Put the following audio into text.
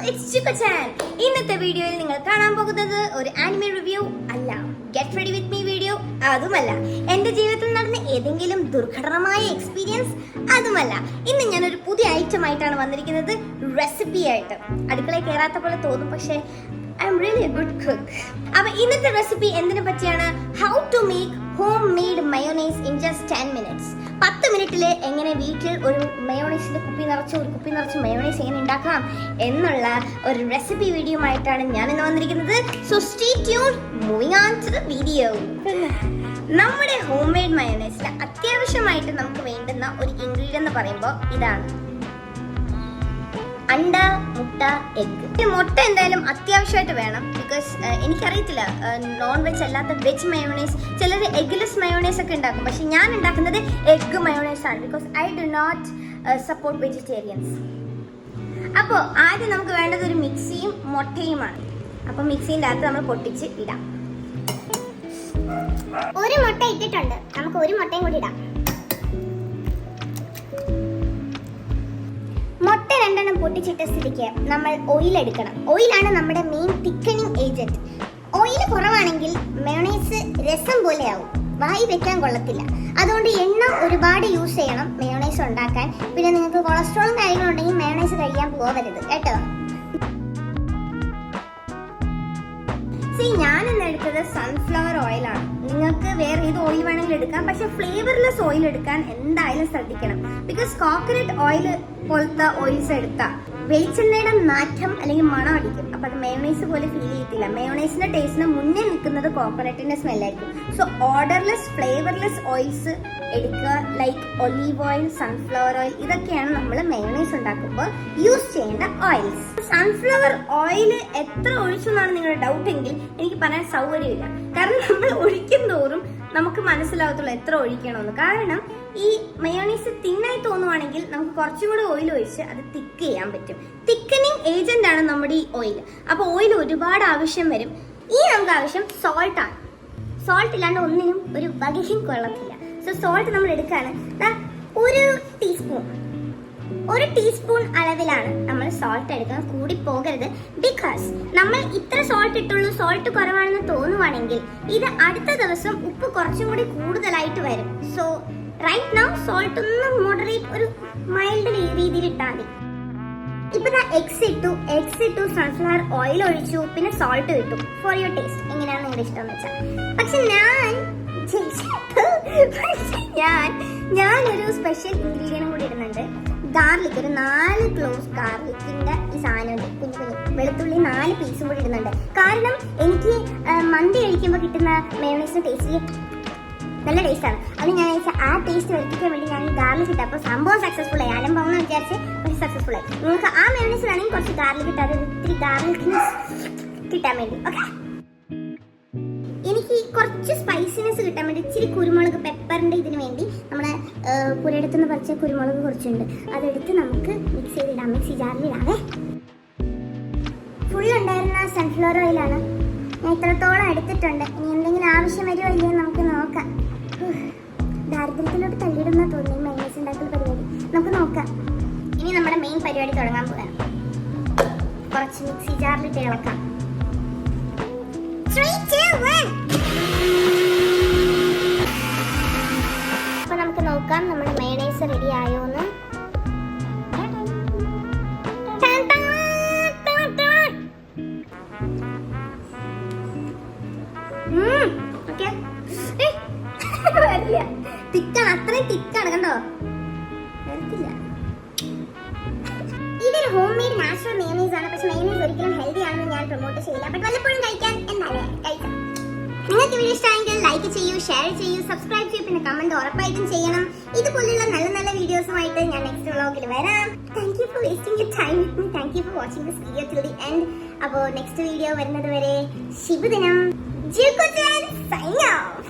it's Chico-chan. ഇന്നത്തെ വീഡിയോയിൽ നിങ്ങൾ കാണാൻ പോകുന്നത് ഒരു ആനിമേ റിവ്യൂ അല്ല, get ready with me video അതുമല്ല, എന്റെ ജീവിതത്തിൽ നടന്ന ഏതെങ്കിലും ദുർഘടമായ എക്സ്പീരിയൻസ് അതുമല്ല. ഇന്ന് ഞാൻ ഒരു പുതിയ ഐറ്റം ആയിട്ടാണ് വന്നിരിക്കുന്നത്, റെസിപ്പി ആയിട്ട്. അടുക്കളയിൽ കയറാത്ത പോലെ തോന്നും, പക്ഷേ I am really a good cook. അപ്പൊ ഇന്നത്തെ റെസിപ്പി എന്തിനെ പറ്റിയാണ്? How to make home made mayonnaise in just 10 minutes. 10 മിനിറ്റില് എങ്ങനെ വീട്ടിൽ ഒരു മയോണൈസിന്റെ കുപ്പി നിറച്ച് മയോണൈസ് എങ്ങനെ ഉണ്ടാക്കാം എന്നുള്ള ഒരു റെസിപ്പി വീഡിയോ ആയിട്ടാണ് ഞാൻ ഇന്ന് വന്നിരിക്കുന്നത്. So stay tuned. Moving on to the video. നമ്മുടെ ഹോം മെയ്ഡ് മയോണൈസിൽ അത്യാവശ്യമായിട്ട് നമുക്ക് വേണ്ടുന്ന ഒരു ഇൻഗ്രീഡിയന്റ് എന്ന് പറയുമ്പോൾ ഇതാണ്: അണ്ട, മുട്ട, എഗ്. മുട്ട എന്തായാലും അത്യാവശ്യമായിട്ട് വേണം. ബിക്കോസ് എനിക്കറിയത്തില്ല, നോൺ വെജ് അല്ലാത്ത വെജ് മയോണൈസ്, ചിലർ എഗ്ലെസ് മയോണൈസ് ഒക്കെ ഉണ്ടാക്കും, പക്ഷെ ഞാൻ ഉണ്ടാക്കുന്നത് എഗ് മയോണൈസ് ആണ്. Because I do not support vegetarians. അപ്പോൾ ആദ്യം നമുക്ക് വേണ്ടത് ഒരു മിക്സിയും മുട്ടയുമാണ്. അപ്പോൾ മിക്സിൻ്റെ അകത്ത് നമ്മൾ പൊട്ടിച്ച് ഇടാം. ഒരു മുട്ട ഇട്ടിട്ടുണ്ട്, നമുക്ക് ഒരു മുട്ടയും കൂടി ഇടാം. മുട്ട 2 പൊട്ടിച്ചിട്ട സ്ഥിതിക്ക് നമ്മൾ ഓയിൽ എടുക്കണം. ഓയിലാണ് നമ്മുടെ മെയിൻ തിക്കനിങ് ഏജന്റ്. ഓയിൽ കുറവാണെങ്കിൽ മയോണൈസ് രസം പോലെയാവും, വായി വെക്കാൻ കൊള്ളത്തില്ല. അതുകൊണ്ട് എണ്ണ ഒരുപാട് യൂസ് ചെയ്യണം മയോണൈസ് ഉണ്ടാക്കാൻ. പിന്നെ നിങ്ങൾക്ക് കൊളസ്ട്രോളും കാര്യങ്ങളും ഉണ്ടെങ്കിൽ മയോണൈസ് കഴിക്കാൻ പോകരുത് കേട്ടോ. ഞാനിന്ന് എടുത്തത് സൺഫ്ലവർ ഓയിലാണ്. നിങ്ങൾക്ക് വേറെ ഏത് ഓയിൽ വേണമെങ്കിലും എടുക്കാം, പക്ഷെ ഫ്ലേവർലെസ് ഓയിൽ എടുക്കാൻ എന്തായാലും ശ്രദ്ധിക്കണം. ബിക്കോസ് കോക്കനട്ട് ഓയിൽ പോലത്തെ ഓയിൽസ് എടുത്താൽ വെളിച്ചെണ്ണയുടെ നാറ്റം അല്ലെങ്കിൽ മണം അടിക്കും. അപ്പൊ അത് മയോണൈസ് പോലെ ഫീൽ ചെയ്യത്തില്ല. മയോണൈസിന്റെ ടേസ്റ്റിന് മുന്നേ നിൽക്കുന്നത് കോക്കനട്ടിന്റെ സ്മെല്ലായിരിക്കും. സോ ഓർഡർലെസ് ഫ്ലേവർലെസ് ഓയിൽസ് എടുക്കുക. Like olive oil, sunflower oil, ഇതൊക്കെയാണ് നമ്മൾ മയോണൈസ് ഉണ്ടാക്കുമ്പോൾ യൂസ് ചെയ്യേണ്ട ഓയിൽസ്. സൺഫ്ലവർ ഓയിൽ എത്ര ഒഴിച്ചു എന്നാണ് നിങ്ങളുടെ ഡൗട്ട് എങ്കിൽ എനിക്ക് പറയാൻ സൗകര്യമില്ല. കാരണം നമ്മൾ ഒഴിക്കും തോറും നമുക്ക് മനസ്സിലാവത്തുള്ളൂ എത്ര ഒഴിക്കണമെന്ന്. കാരണം ഈ മയോണൈസ് തിന്നായി തോന്നുവാണെങ്കിൽ നമുക്ക് കുറച്ചും കൂടെ ഓയിൽ ഒഴിച്ച് അത് തിക്ക് ചെയ്യാൻ പറ്റും. തിക്കനിങ് ഏജന്റ് ആണ് നമ്മുടെ ഈ ഓയിൽ. അപ്പൊ ഓയിൽ ഒരുപാട് ആവശ്യം വരും. ഈ നമുക്ക് ആവശ്യം സോൾട്ട് ആണ്. സോൾട്ട് ഇല്ലാണ്ട് ഒന്നിനും ഒരു വകയും കൊള്ളത്തില്ല. സോ സോൾട്ട് നമ്മൾ എടുക്കുകയാണ്. ഒരു ടീസ്പൂൺ അളവിലാണ് നമ്മൾ സോൾട്ട് എടുക്കുന്നത്, കൂടി പോകരുത്. ബിക്കോസ് നമ്മൾ ഇത്ര സോൾട്ട് ഇട്ടുള്ളൂ, സോൾട്ട് കുറവാണെന്ന് തോന്നുവാണെങ്കിൽ ഇത് അടുത്ത ദിവസം ഉപ്പ് കുറച്ചും കൂടി കൂടുതലായിട്ട് വരും. സോ റൈറ്റ് നൗ സോൾട്ട് ഒന്ന് മോഡറേറ്റ്, ഒരു മൈൽഡ് രീതിയിൽ ഇട്ടാൽ മതി. ഇപ്പൊ എഗ്സ് ഇട്ടു, സൺഫ്ലവർ ഓയിൽ ഒഴിച്ചു, പിന്നെ സോൾട്ട് ഇട്ടു. ഫോർ യുവർ ടേസ്റ്റ്, എങ്ങനെയാണ് നിങ്ങളുടെ ഇഷ്ടം എന്ന് വെച്ചാൽ. പക്ഷെ ഞാനൊരു സ്പെഷ്യൽ ഇൻഗ്രീഡിയൻറ്റും കൂടി ഇടുന്നുണ്ട്. ഗാർലിക്, ഒരു 4 ക്ലോസ് ഗാർലിക്കിന്റെ ഈ സാധനം, കുഞ്ഞു വെളുത്തുള്ളി 4 പീസും കൂടി ഇടുന്നുണ്ട്. കാരണം എനിക്ക് മന്തി കഴിക്കുമ്പോൾ കിട്ടുന്ന മയോണൈസിന്റെ ടേസ്റ്റ് നല്ല ടേസ്റ്റാണ്. അത് ഞാൻ ആ ടേസ്റ്റ് വരുത്തിക്കാൻ വേണ്ടി ഞാൻ ഈ ഗാർലിക് ഇട്ട. അപ്പോൾ സംഭവം സക്സസ്ഫുൾ ആയി. അലമ്പാവെന്ന് വിചാരിച്ച് പക്ഷേ സക്സസ്ഫുൾ ആയി. നിങ്ങൾക്ക് ആ മയോണൈസ് വേണമെങ്കിൽ കുറച്ച് ഗാർലിക് ഇട്ടാൽ ഇത്തിരി ഗാർലിക്കിന് കിട്ടാൻ വേണ്ടി. ഓക്കെ, എനിക്ക് കുറച്ച് സ്പൈസിനെസ് കിട്ടാൻ വേണ്ടി ഇച്ചിരി കുരുമുളക്, പെപ്പറിൻ്റെ ഇതിന് വേണ്ടി നമ്മുടെ പുരയിടത്തുനിന്ന് പറിച്ച കുരുമുളക് കുറച്ചുണ്ട്, അതെടുത്ത് നമുക്ക് മിക്സ് ചെയ്തിടാം. മിക്സി ജാറിലിടാവേ. ഫുൾ ഉണ്ടായിരുന്ന സൺഫ്ലവർ ഓയിലാണ്. ഞാൻ ഇത്രത്തോളം എടുത്തിട്ടുണ്ട്. ഇനി എന്തെങ്കിലും ആവശ്യം വരുമോ ഇല്ലയോ നമുക്ക് നോക്കാം. ദാരിദ്ര്യത്തിലോട്ട് തള്ളിയിടുന്ന തോന്നി മയോണൈസ് ഉണ്ടാക്കുന്ന പരിപാടി. നമുക്ക് നോക്കാം. ഇനി നമ്മുടെ മെയിൻ പരിപാടി തുടങ്ങാൻ പോകാം. കുറച്ച് മിക്സി ജാറിലിട്ട് ഇളക്കാം. 3, 2, 1. അപ്പൊ നമുക്ക് നോക്കാം നമ്മുടെ മയോണൈസ് റെഡി ആയോന്ന്. തിക്കാണ്, അത്രയും തിക്കാണ്, കണ്ടോ? വരത്തില്ല. ഇതൊരു ഹോം മെയ്ഡ് നാച്ചുറൽ മയോണൈസ് ആണ്. പക്ഷെ മയോണൈസ് ഒരിക്കലും ഹെൽത്തി ആണെന്ന് ഞാൻ പ്രൊമോട്ട് ചെയ്യില്ല. ബട്ട് വല്ലപ്പോഴും കഴിക്കാൻ എന്തായാലും കഴിക്കാം. നിങ്ങൾക്ക് വീഡിയോ ഇഷ്ടമായെങ്കിൽ ലൈക്ക് ചെയ്യൂ, ഷെയർ ചെയ്യൂ, സബ്സ്ക്രൈബ് ചെയ്യൂ, പിന്നെ കമന്റ് ഉറപ്പായിട്ടും ചെയ്യണം. ഇതുപോലുള്ള നല്ല നല്ല വീഡിയോസുമായിട്ട് ഞാൻ നെക്സ്റ്റ് വ്ലോഗിൽ വരാം. Thank you for wasting your time with me. Thank you for watching this video till the end. അപ്പോൾ നെക്സ്റ്റ് വീഡിയോ വരുന്നത് വരെ ശുഭദിനം. Chico-chan signing off.